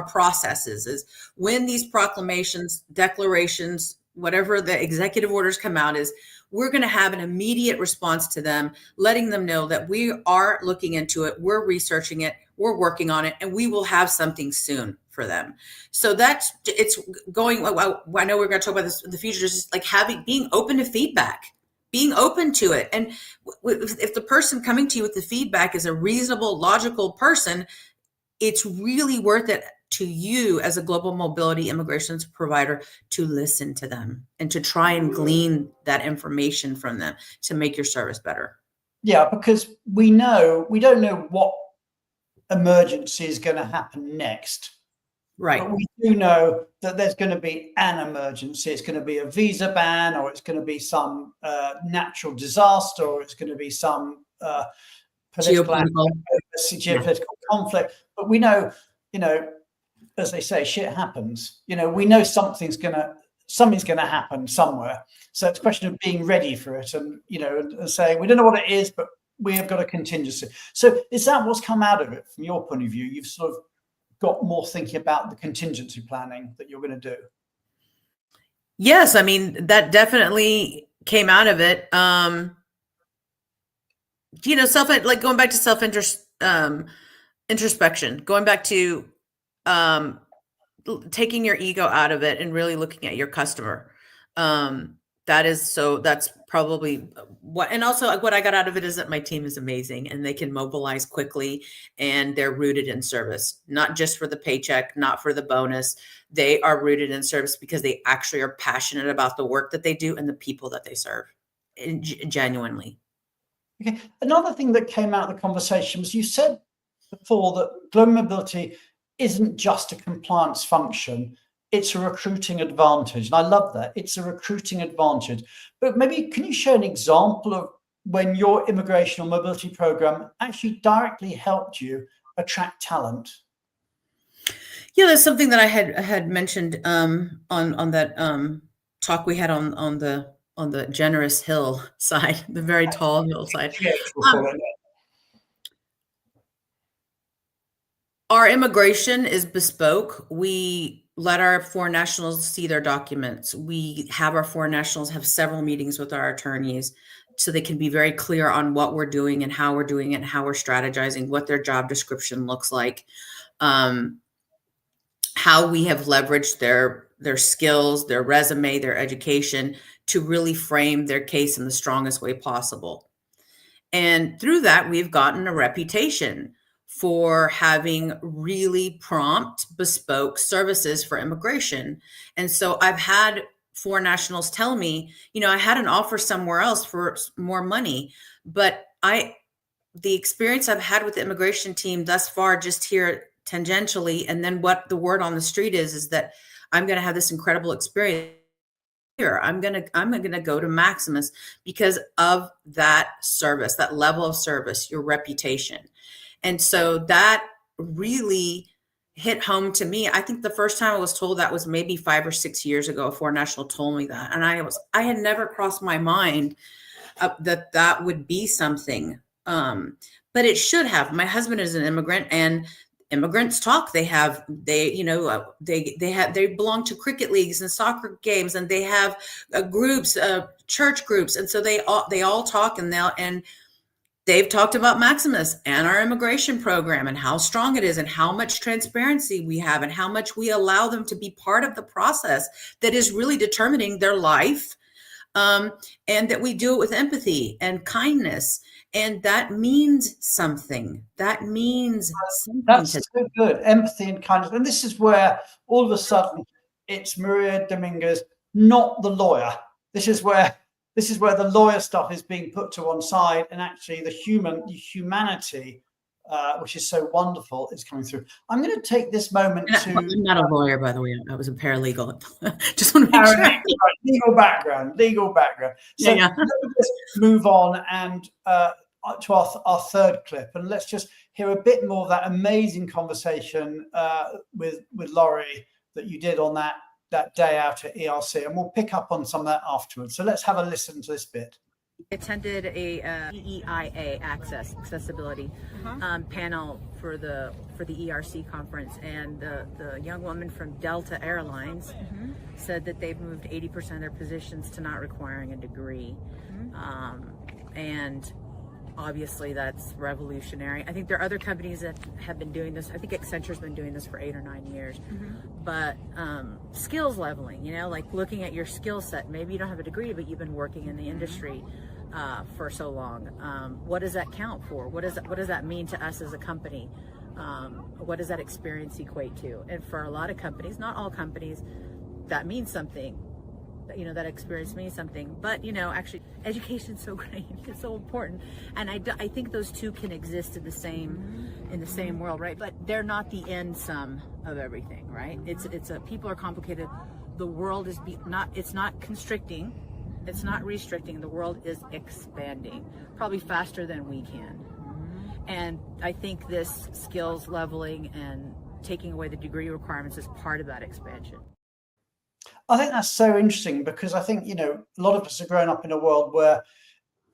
processes, is when these proclamations, declarations, whatever the executive orders come out, is we're going to have an immediate response to them, letting them know that we are looking into it, we're researching it, we're working on it, and we will have something soon for them. So it's going, I know we're going to talk about this in the future, just like being open to feedback, being open to it. And if the person coming to you with the feedback is a reasonable, logical person, it's really worth it to you as a global mobility immigration provider to listen to them and to try and glean that information from them to make your service better. Yeah, because we don't know what emergency is going to happen next. Right. But we do know that there's going to be an emergency. It's going to be a visa ban, or it's going to be some natural disaster, or it's going to be some geopolitical conflict. But we know, as they say, shit happens. We know something's going to something's going to happen somewhere. So it's a question of being ready for it, and and saying we don't know what it is, but we have got a contingency. So is that what's come out of it from your point of view? You've sort of got more thinking about the contingency planning that you're going to do. Yes, I mean, that definitely came out of it. Like going back to introspection, going back to taking your ego out of it and really looking at your customer. That's probably what, and also what I got out of it is that my team is amazing and they can mobilize quickly and they're rooted in service, not just for the paycheck, not for the bonus. They are rooted in service because they actually are passionate about the work that they do and the people that they serve, genuinely. Okay. Another thing that came out of the conversation was you said before that global mobility isn't just a compliance function, it's a recruiting advantage. And I love that. It's a recruiting advantage. But maybe can you share an example of when your immigration or mobility program actually directly helped you attract talent? Yeah, that's something that I had mentioned on that talk we had on the generous hill side, the very tall hillside. Our immigration is bespoke. We let our foreign nationals see their documents. We have our foreign nationals have several meetings with our attorneys so they can be very clear on what we're doing and how we're doing it and how we're strategizing, what their job description looks like, how we have leveraged their skills, their resume, their education to really frame their case in the strongest way possible. And through that, we've gotten a reputation for having really prompt, bespoke services for immigration. And so I've had foreign nationals tell me, I had an offer somewhere else for more money, but the experience I've had with the immigration team thus far, just here tangentially, and then what the word on the street is that I'm going to have this incredible experience here. I'm going to go to Maximus because of that service, that level of service, your reputation. And so that really hit home to me. I think the first time I was told that was maybe 5 or 6 years ago. A foreign national told me that. And I had never crossed my mind that would be something. But it should have. My husband is an immigrant, and immigrants talk. They belong to cricket leagues and soccer games, and they have groups, church groups. And so they all talk, and they've talked about Maximus and our immigration program and how strong it is and how much transparency we have and how much we allow them to be part of the process that is really determining their life, and that we do it with empathy and kindness. And that means something. That means something. That's so good. Empathy and kindness. And this is where all of a sudden it's Maria Dominguez, not the lawyer. This is where the lawyer stuff is being put to one side, and actually the humanity, which is so wonderful, is coming through. I'm going to take this moment to. I'm not a lawyer, by the way. I was a paralegal. Just want to make sure. Legal background. So yeah. Let me just move on and to our third clip, and let's just hear a bit more of that amazing conversation with Laurie that you did on that day out at ERC, and we'll pick up on some of that afterwards. So let's have a listen to this bit. I attended a EEIA accessibility panel for the ERC conference, and the young woman from Delta Airlines said that they've moved 80% of their positions to not requiring a degree, and obviously that's revolutionary. I think there are other companies that have been doing this. I think Accenture's been doing this for 8 or 9 years. But skills leveling, like looking at your skill set. Maybe you don't have a degree, but you've been working in the industry for so long. What does that count for? What does that mean to us as a company? What does that experience equate to? And for a lot of companies, not all companies, that means something. That experience means something. But actually, education's so great. It's so important, and I think those two can exist in the same world, right? But they're not the end sum of everything, right? People are complicated. The world is it's not constricting, it's not restricting. The world is expanding, probably faster than we can. And I think this skills leveling and taking away the degree requirements is part of that expansion. I think that's so interesting, because I think, a lot of us are growing up in a world where,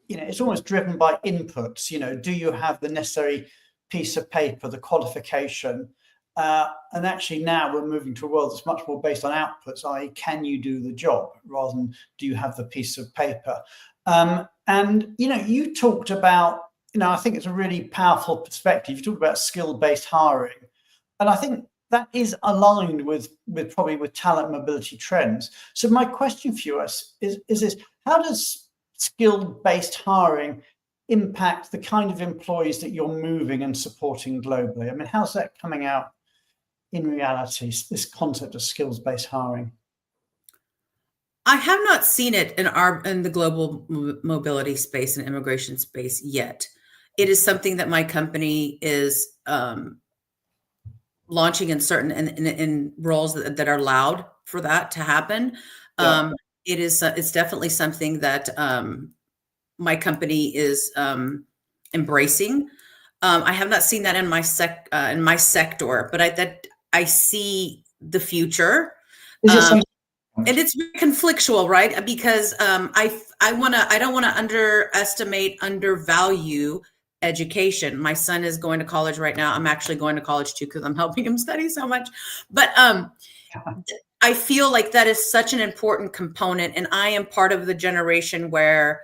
it's almost driven by inputs. Do you have the necessary piece of paper, the qualification? And actually now we're moving to a world that's much more based on outputs, i.e. can you do the job, rather than do you have the piece of paper? And, you talked about, I think it's a really powerful perspective. You talked about skill-based hiring. And I think that is aligned with talent mobility trends. So my question for you is this: how does skill-based hiring impact the kind of employees that you're moving and supporting globally? I mean, how's that coming out in reality, this concept of skills-based hiring? I have not seen it in the global mobility space and immigration space yet. It is something that my company is launching in certain in roles that are allowed for that to happen. Yeah. It's definitely something that my company is embracing. I have not seen that in my sector, but I see the future. And it's very conflictual, right? Because I don't want to undervalue education. My son is going to college right now. I'm actually going to college too, because I'm helping him study so much. But I feel like that is such an important component. And I am part of the generation where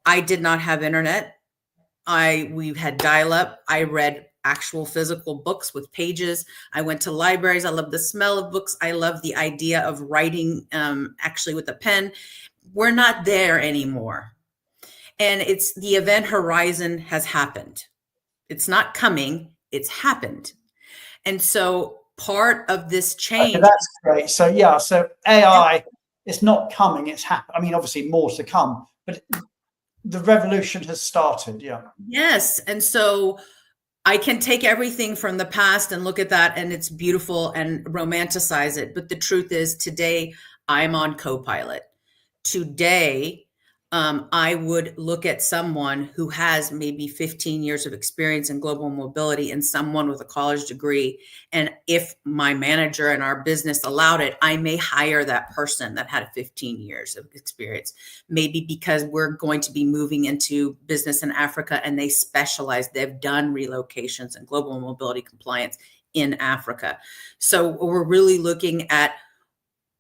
I did not have internet. We had dial-up. I read actual physical books with pages. I went to libraries. I love the smell of books. I love the idea of writing actually with a pen. We're not there anymore. And it's the event horizon has happened. It's not coming, it's happened. And so part of this change. Okay, that's great. So yeah, so AI is not coming, it's happened. I mean, obviously more to come, but the revolution has started. Yeah. Yes. And so I can take everything from the past and look at that, and it's beautiful and romanticize it. But the truth is, today I'm on Copilot. Today, I would look at someone who has maybe 15 years of experience in global mobility and someone with a college degree. And if my manager and our business allowed it, I may hire that person that had 15 years of experience, maybe because we're going to be moving into business in Africa and they specialize. They've done relocations and global mobility compliance in Africa. So we're really looking at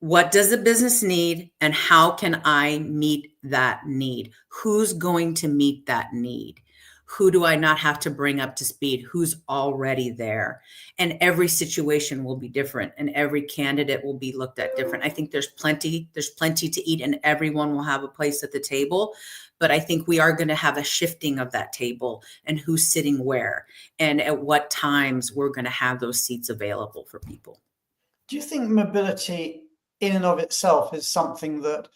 what does the business need and how can I meet that need? Who's going to meet that need? Who do I not have to bring up to speed? Who's already there? And every situation will be different and every candidate will be looked at different. I think there's plenty to eat and everyone will have a place at the table. But I think we are going to have a shifting of that table and who's sitting where and at what times we're going to have those seats available for people. Do you think mobility in and of itself is something that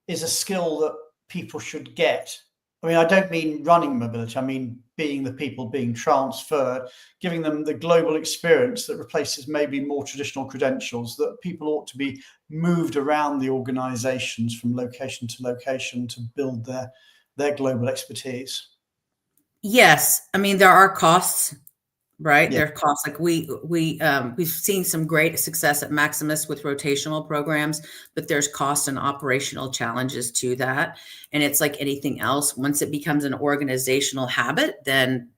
is a skill that people should get? I mean, I don't mean running mobility. I mean, being the people being transferred, giving them the global experience that replaces maybe more traditional credentials, that people ought to be moved around the organizations from location to location to build their global expertise. Yes. I mean, there are costs. Right. Yeah. There are costs. Like we've seen some great success at Maximus with rotational programs, but there's cost and operational challenges to that. And it's like anything else. Once it becomes an organizational habit, then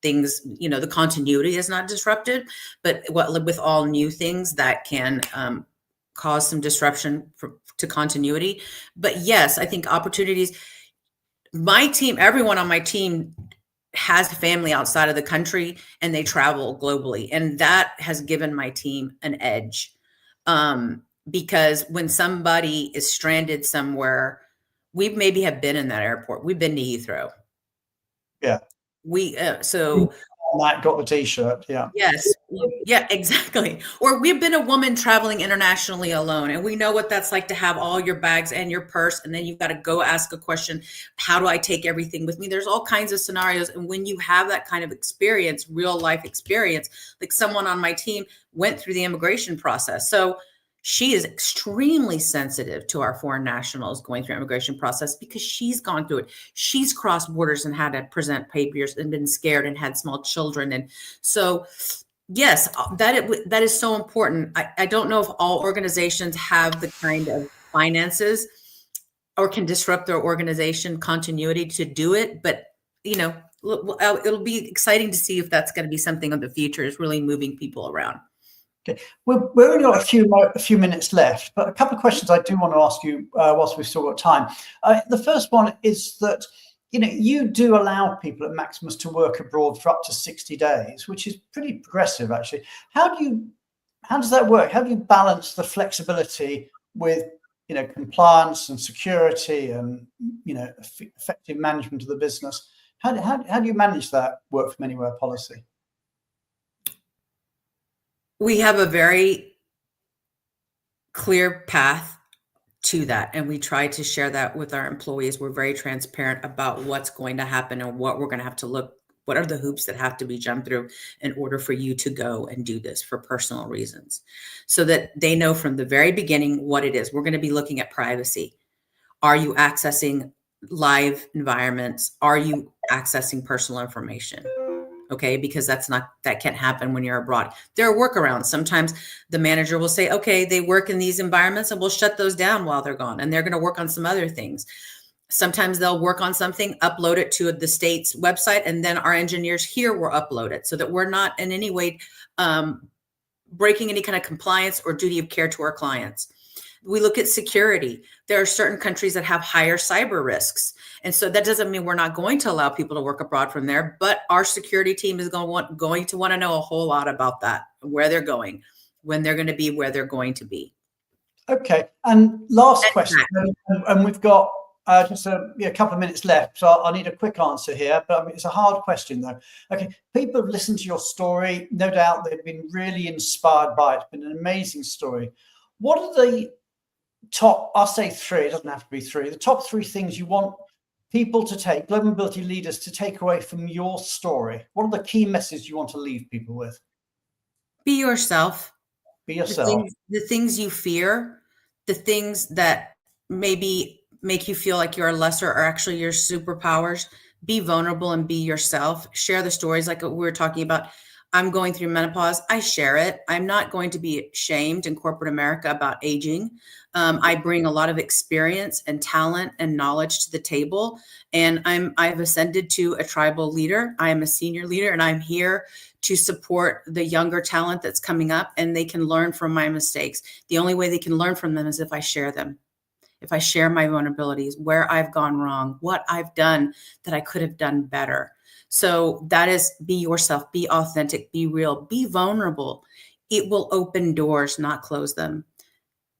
things, the continuity is not disrupted. But with all new things that can cause some disruption to continuity. But yes, I think opportunities. My team, everyone on my team has family outside of the country and they travel globally. And that has given my team an edge. Because when somebody is stranded somewhere, we maybe have been in that airport. We've been to Heathrow. Yeah. Matt got the t-shirt. Yeah. Yes. Yeah, exactly. Or we've been a woman traveling internationally alone, and we know what that's like to have all your bags and your purse, and then you've got to go ask a question. How do I take everything with me? There's all kinds of scenarios. And when you have that kind of experience, real life experience, like someone on my team went through the immigration process. So she is extremely sensitive to our foreign nationals going through immigration process because she's gone through it. She's crossed borders and had to present papers and been scared and had small children. And so Yes, that is so important. I don't know if all organizations have the kind of finances or can disrupt their organization continuity to do it, but it'll be exciting to see if that's going to be something of the future, is really moving people around. Okay, we've only got a few minutes left, but a couple of questions I do want to ask you whilst we've still got time. The first one is that you do allow people at Maximus to work abroad for up to 60 days, which is pretty progressive, actually. How does that work? How do you balance the flexibility with compliance and security and effective management of the business? How do you manage that work from anywhere policy? We have a very clear path to that, and we try to share that with our employees. We're very transparent about what's going to happen and what we're going to have to look. What are the hoops that have to be jumped through in order for you to go and do this for personal reasons, so that they know from the very beginning what it is. We're going to be looking at privacy. Are you accessing live environments? Are you accessing personal information? Okay, because that can't happen when you're abroad. There are workarounds. Sometimes the manager will say, okay, they work in these environments and we'll shut those down while they're gone. And they're going to work on some other things. Sometimes they'll work on something, upload it to the state's website, and then our engineers here will upload it, so that we're not in any way breaking any kind of compliance or duty of care to our clients. We look at security. There are certain countries that have higher cyber risks. And so that doesn't mean we're not going to allow people to work abroad from there, but our security team is going to want to know a whole lot about that, where they're going, when they're going to be, where they're going to be. Okay. And last question, and we've got just a couple of minutes left, so I need a quick answer here, but it's a hard question though. Okay, people have listened to your story. No doubt they've been really inspired by it. It's been an amazing story. What are the top, I'll say three, it doesn't have to be three, the top three things you want people to take, global mobility leaders to take away from your story? What are the key messages you want to leave people with? Be yourself. Be yourself. The things you fear, the things that maybe make you feel like you're lesser are actually your superpowers. Be vulnerable and be yourself. Share the stories like we were talking about. I'm going through menopause. I share it. I'm not going to be shamed in corporate America about aging. I bring a lot of experience and talent and knowledge to the table. And I've ascended to a tribal leader. I am a senior leader, and I'm here to support the younger talent that's coming up, and they can learn from my mistakes. The only way they can learn from them is if I share them. If I share my vulnerabilities, where I've gone wrong, what I've done that I could have done better. So that is, be yourself, be authentic, be real, be vulnerable. It will open doors, not close them.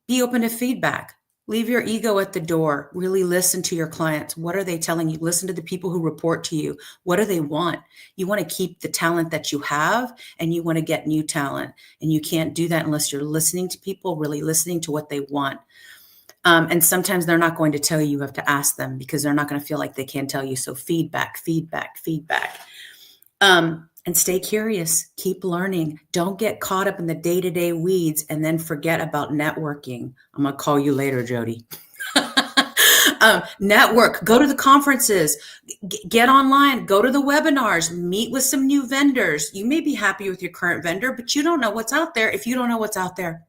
Be open to feedback. Leave your ego at the door. Really listen to your clients. What are they telling you? Listen to the people who report to you. What do they want? You want to keep the talent that you have, and you want to get new talent. And you can't do that unless you're listening to people, really listening to what they want. And sometimes they're not going to tell you. You have to ask them, because they're not going to feel like they can tell you. So feedback. And stay curious. Keep learning. Don't get caught up in the day-to-day weeds and then forget about networking. I'm going to call you later, Jody. Network. Go to the conferences. Get online. Go to the webinars. Meet with some new vendors. You may be happy with your current vendor, but you don't know what's out there if you don't know what's out there.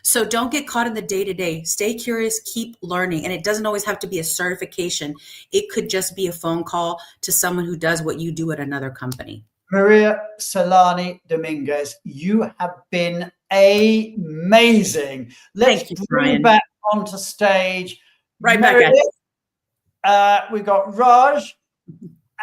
So don't get caught in the day-to-day. Stay curious. Keep learning. And it doesn't always have to be a certification. It could just be a phone call to someone who does what you do at another company. Maria Celani Dominguez, you have been amazing. Let's bring you back onto stage. Right Maria, back at you. We've got Raj,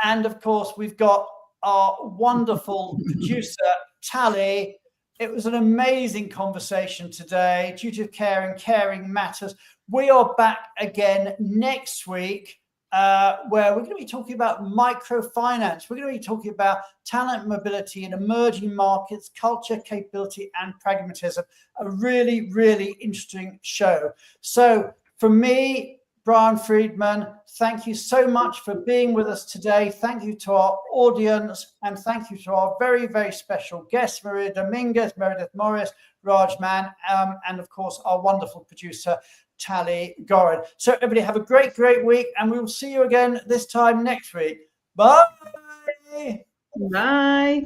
and of course we've got our wonderful producer, Tally. It was an amazing conversation today. Duty of care and caring matters. We are back again next week, where we're going to be talking about microfinance. We're going to be talking about talent mobility in emerging markets, culture, capability, and pragmatism. A really, really interesting show. So from me, Brian Friedman, thank you so much for being with us today. Thank you to our audience, and thank you to our very, very special guests, Maria Dominguez, Meredith Morris, Raj Mann, and of course, our wonderful producer, Tally Gorin. So everybody have a great, great week, and we will see you again this time next week. Bye. Bye.